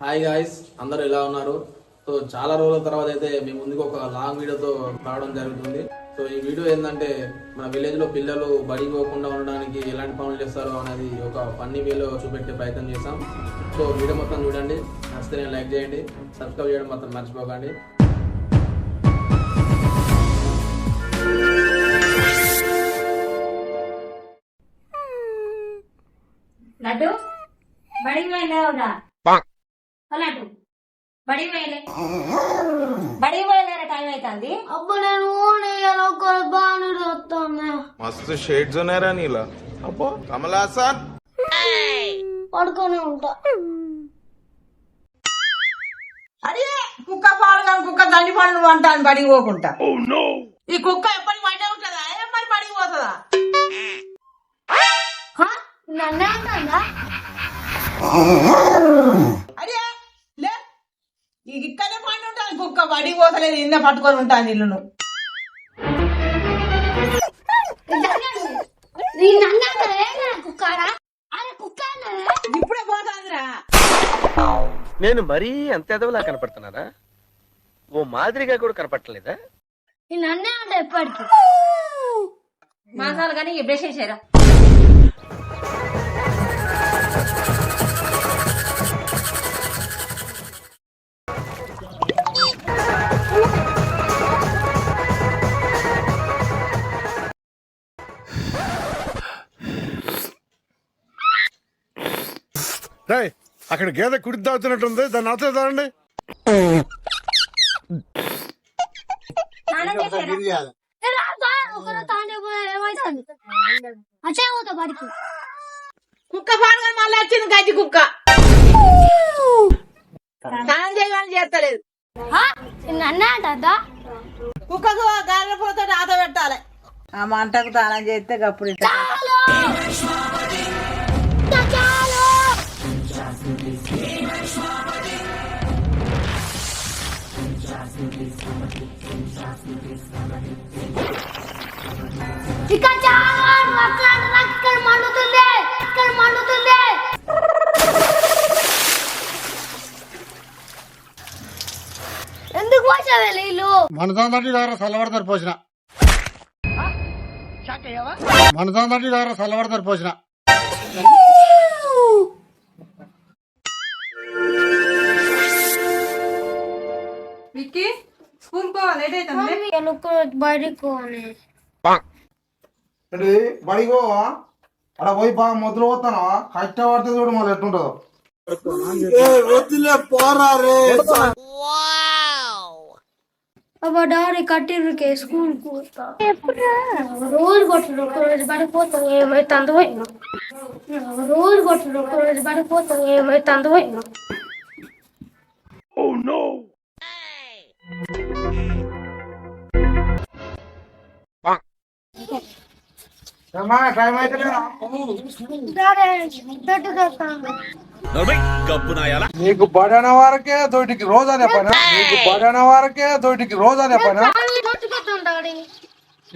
Hi guys, అందరూ ఎలా ఉన్నారు? సో చాలా రోజుల తర్వాత అయితే మీ ముందుకు ఒక లాంగ్ వీడియోతో రావడం జరుగుతుంది. సో ఈ వీడియో ఏంటంటే మన విలేజ్ లో పిల్లలు బడికి పోకుండా ఉండడానికి ఎలాంటి పనులు చేస్తారో అనేది ఒక ఫన్నీ వేలో చూపెట్టే ప్రయత్నం చేశాం. సో వీడియో మొత్తం చూడండి, నచ్చితే లైక్ చేయండి, సబ్స్క్రైబ్ చేయడం మాత్రం మర్చిపోకండి. లడ్డు బడికి పోయినా లడ్డు బడికి పోయలేరా టైం అవుతుంది. అబ్బా నేను బాగా వస్తాను. मस्त शेड्स ఉన్నాయి రా నీలా. అబ్బో కమలాసన్ పడుకొని ఉంటా. అదే కుక్క పాలు కానీ కుక్క దండి పనులు అంటాను బడికి పోకుండా. ఈ కుక్క ఎప్పటికి బయట ఉంటుందా మరి బడికి పోతుందా? నన్నే అంటుందా? అదే లే ఇక్కడే పండి ఉంటాను కుక్క బడికి పోతలేదు, ఇన్న పట్టుకొని ఉంటాను ఇల్లును. ఇప్పుడే పోతాందిరా. నేను మరీ అంత ఎదవలా కనపడుతున్నారా? ఓ మాదిరిగా కూడా కనపడలేదా? నన్నే అంట ఎప్పటికి మాసాలు కానీ బ్రష్ చేసారా? అక్కడ గేదె కుడి తాగుతున్నట్టుంది, దాన్ని ఆచరిద్దామండి. అచ్చా పోతా బడికి. కుక్క పాలు కానీ మళ్ళీ వచ్చింది గడ్డి కుక్క. స్నానం చేయగానే చేస్తలేదు. నన్నే అంటా. కుక్కకు గారెల పోతే ఆత పెట్టాలి. ఆ మంటకు స్నానం చేస్తే గప్పుడు ఇక్కడ మండుతుంది, ఇక్కడ మండుతుంది. ఎందుకు పోసావే నీళ్ళు? మనసాందటి దగ్గర చల్లబడతారు పోసిన, మనసాందటి దగ్గర చల్లబడతారు పోసిన. విక్కీ స్కూల్ పోవాలి, లేట్ అవుతుంది. బయటికి పోనీ. బడికి పోవా? అక్కడ పోయి బాగా మొదలు పోతానవా? కష్టపడితే చూడు మళ్ళీ ఎట్టుంటుందో. అబ్బా డాడీ కట్టిరుకే స్కూల్ పోతా. రోజు కొట్టరు, ఒక రోజు పడిపోతాం, ఏమైతే అందుపోయినా. రోజు కొట్టరు, ఒక రోజు పడిపోతాం, ఏమైతే అందుపోయినా. టైం అయితే నీకు బడన వరకే దొడ్డికి రోజు అనే పైన, నీకు బడన వరకే దొడ్డికి రోజు అనే పైన,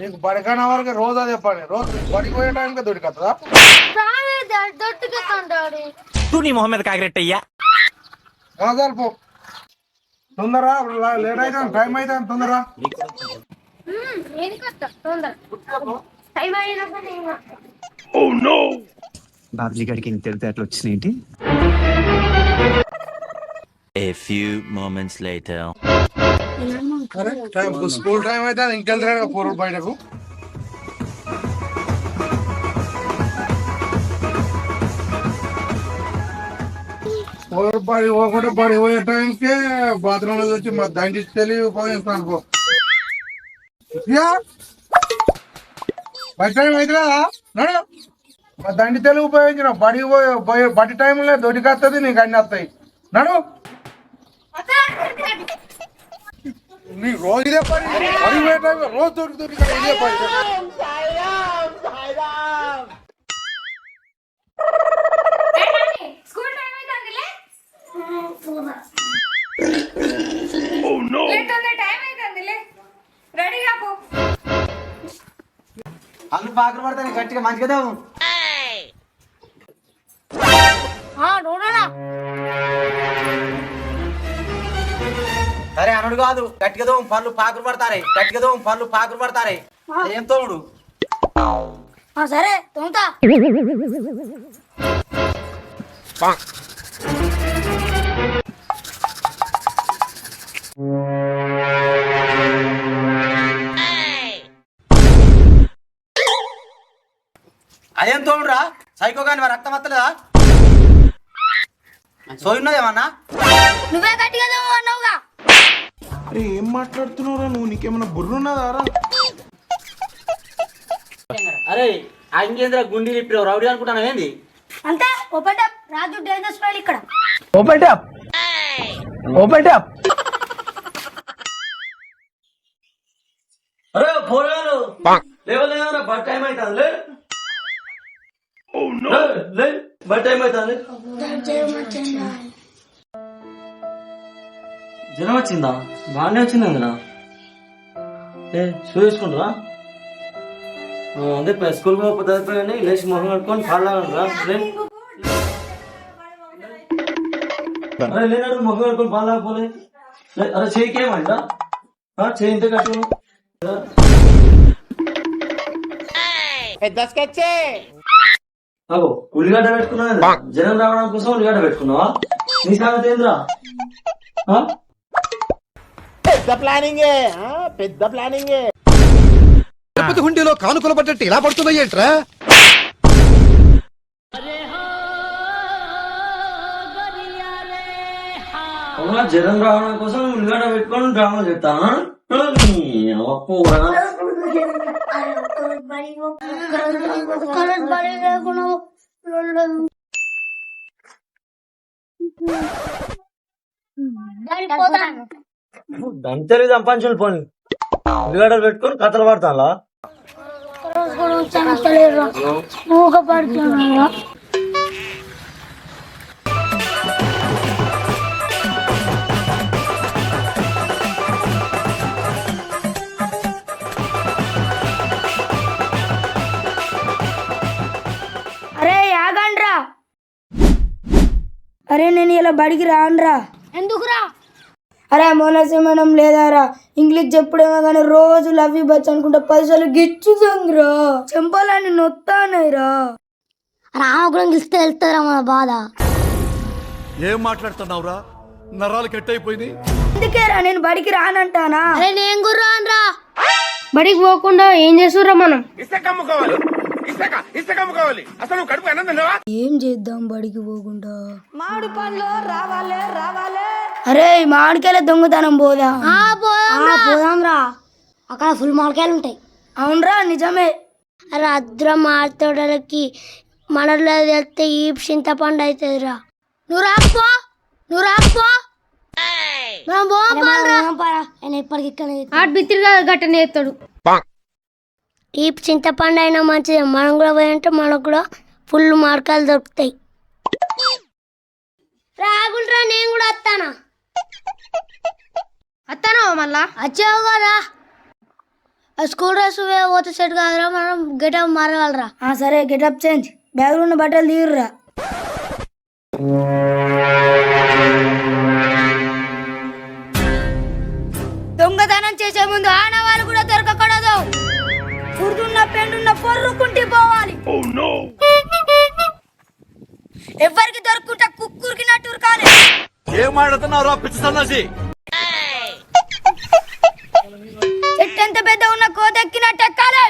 నీకు బడికన వరకే రోజు అదే పని. రోజు బడికి పోయే టైంకే దొడ్డికి వస్తుందా? పో తొందర, లేట్ అయితే టైం అయితే తొందర. బాబ్జీ గారికి ఇంత తెలితే వచ్చినాయి. A few moments later. School time అయితే ఇంకెళ్తాడు పూర్వ బయటకు. బడి పోకుండా బడి పోయే టైంకే బాత్రూమ్ లో వచ్చి మా దండి తెలివి ఉపయోగిస్తాను. పో బడి టైం అయితే నడు, మా దండి తెలివి ఉపయోగించిన బడి పోయే బడి టైంలో దొరికి వస్తుంది, నీకు అన్ని వస్తాయి. నడు, నీ రోజు ఇదే పని. బడి పోయే టైంలో రోజు దొరికి ఇదే పని. స్కూల్ టైం అవుతుంది, టైం అవుతుంది, రెడీగా పో. అల్లు పాకలు పడతాను గట్టిగా మంచిగా. రోడనా అనుడు కాదు గట్టిగా పళ్ళు పాకులు పడతారే ఏం తోముడు సరే తోముతా. అదేం తోముడురా సైకో కానీ రక్తం వస్తలేదా సోయున్నదేమన్నా నువ్వే గట్టిగా తోము అన్నావుగా. అరే ఏం మాట్లాడుతున్నావురా నువ్వు? నీకేమన్నా బుర్రున్నదారా? అరే అంగేంద్ర గుండీ లిప్పిరావు రౌడీ అనుకుంటాను ఏంది అంతే ఓపెన్ అప్. రాజు డేంజర్ స్మైల్ ఇక్కడ. ఓపెన్ టాప్ అరే పోరాలు లేవలేవరా బట్ టైం అవుతుంది బట్ టైం అవుతుంది జ్వరం వచ్చిందా బాగానే వచ్చింది కదా షూ వేసుకుంటారా అదే స్కూల్ పోతే లేచి మొహం కట్టుకొని పాడలాగా అరే లేనాడు మొహం కట్టుకొని పాడలేకపోలే అరే చేయికేమంట చేయి ఇంత కట్టు ఉల్లిగడ్డ పెట్టుకున్నా జనం రావడం కోసం ఉల్లిగడ్డ పెట్టుకున్నావా నీ సంగతి ఏంద్రా పెద్ద ప్లానింగే తిరుపతి హుండీలో కానుకలు పడ్డట్టు ఇలా పడుతున్నాయేంట్రా? జనం రావడం కోసం ఉల్లిగడ్డ పెట్టుకొని డ్రామా చెప్తానా దంతలు సంపాదించుని పోనీ ఉల్లిగడ్డలు పెట్టుకొని కథలు పడతాలా అరే యాగండ్రా. అరే నేను ఇలా బడికి రానురా. ఎందుకురా? అరే మోనసి మేడం లేదారా ఇంగ్లీష్ చెప్పుడేమో కానీ రోజు లవ్ యూ బచ్ అనుకుంటా పైసలు గిచ్చుతుందిరా. చెంపాలని నొత్తానైరా. రామ కూడా గిస్తే వెళ్తారా మన బాధ. ఏం మాట్లాడుతున్నావురా? నరాలు కట్ అయిపోయింది. అందుకేరా నేను బడికి రానంటానా. అరే నేను కూడా రానురా. బడికి పోకుండా ఏం చేస్తుర్రా మనం? ఏం చేద్దాం బడికి పోకుండా? మామిడి పండ్లు రావాలే రావాలే. అరే మామిడికాయల దొంగతనం పోదా? పోదాం రా. అక్కడ ఫుల్ మామిడికాయలు ఉంటాయి. అవునరా నిజమే. అరే అద్ర మాతోడలకి మనలో వెళ్తే ఈ చింతపండు అవుతుందిరా. నువ్వు రాకపో మనం ఎప్పటికి ఇక్కడ గట్టనే ఎత్తాడు. ఈ చింతపండు అయినా మంచిది. మనం కూడా పోయంటే మనకు కూడా ఫుల్ మార్కాలు దొరుకుతాయి. రాగులరా నేను కూడా వస్తాను మళ్ళా. వచ్చావు కదా స్కూల్ డ్రెస్ పోతే సెట్ కాదురా. మనం గెటప్ మారగలరా? సరే గెటప్ చేంజ్. బ్యాగ్ ఉన్న బట్టలు తీరురా. దొంగతనం చేసే ముందు ఆనవాళ్ళు కూడా దొరకకూడదు. పుడుతున్న పెండున్న పొర్రుకుంటే పోవాలి. ఎవరికి దొరుకుంటా కుక్కురికి నట్టు కాదు. ఏం మాట్లాడుతున్నావు పిచ్చి సన్నాసి? చెట్టు ఎంత పెద్ద ఉన్న కోదెక్కినట్టు ఎక్కాలి.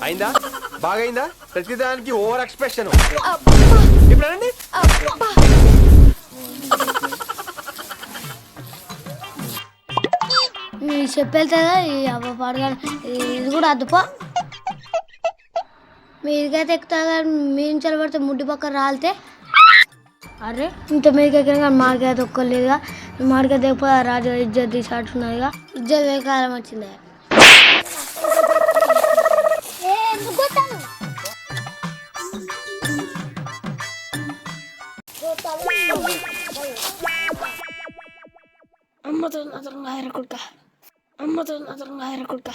అయిందా బాగైందా ప్రతిదానికి ఓవర్ ఎక్స్ప్రెషన్ ఇప్పుడు అనండి నీ చెప్పేళ్తుందా ఈ అవ్వ పాడగా ఇది కూడా అద్దుపో మీదికైతే ఎక్కుతా కానీ మీ నుంచి పడితే ముడ్డి పక్కన రాలితే అరే ఇంత మీదకి ఎక్కినా మాడికైతే ఒక్కలేదుగా మాడికైతే ఎక్కువ రాజు ఇజ్జత్ తీసాడుతున్నాయిగా ఇజ్జత్ ఏ కాలం వచ్చిందా అమ్మతో అతను ఆయన కొడుక అమ్మతో అతను ఆయన కొడుక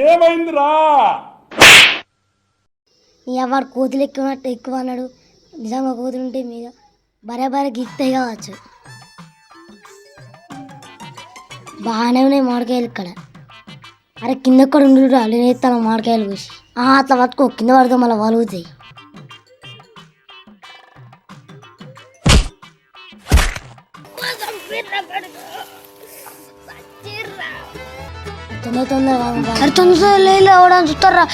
ఏమైందిరా ఎవరు కోతులు ఎక్కువ ఎక్కువ అన్నాడు నిజంగా కోతులు ఉంటే మీద బరే గిక్తాయి కావచ్చు బాగానే ఉన్నాయి మామిడికాయలు ఇక్కడ అరే కింద కూడా ఉండు నేస్తాను మామిడికాయలు కోసి అట్లా పట్టుకో కింద పడితే మళ్ళీ వలుగుతాయి తొందరగా అవడానికి చూస్తారా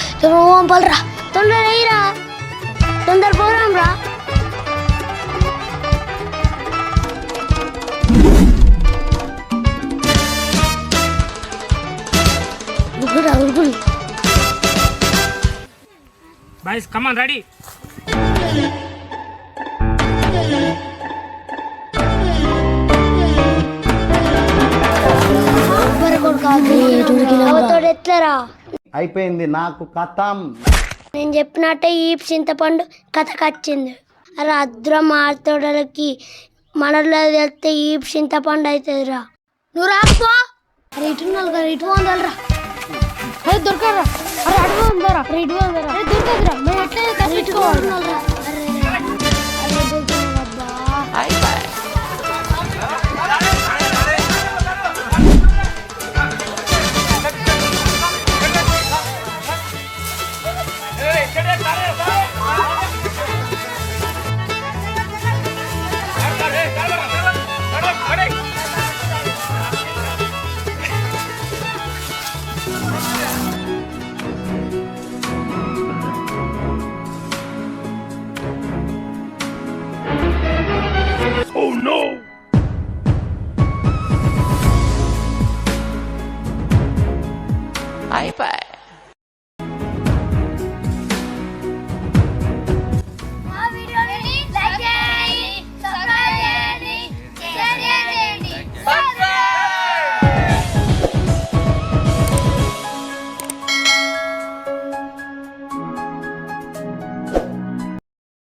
పలరా తొందర వేయరా తొందర పోరాం రా ఉరుకులు బాయ్స్ కమ్ ఆన్ రెడీ ఎట్లరా అయిపోయింది నాకు కథం నేను చెప్పినట్టే ఈ చింతపండు కథకు వచ్చింది అరే అద్రం ఆడతోడలకి మనలో వెళ్తే ఈ చింతపండు అవుతుందిరా నువ్వు రాకపో అరే ఇటు వందలరా అరే దొరకరా అరే అడుగు ఉందరా అరే ఇటు వందరా అరే దొరకదురా మేము ఎట్లా ఇటు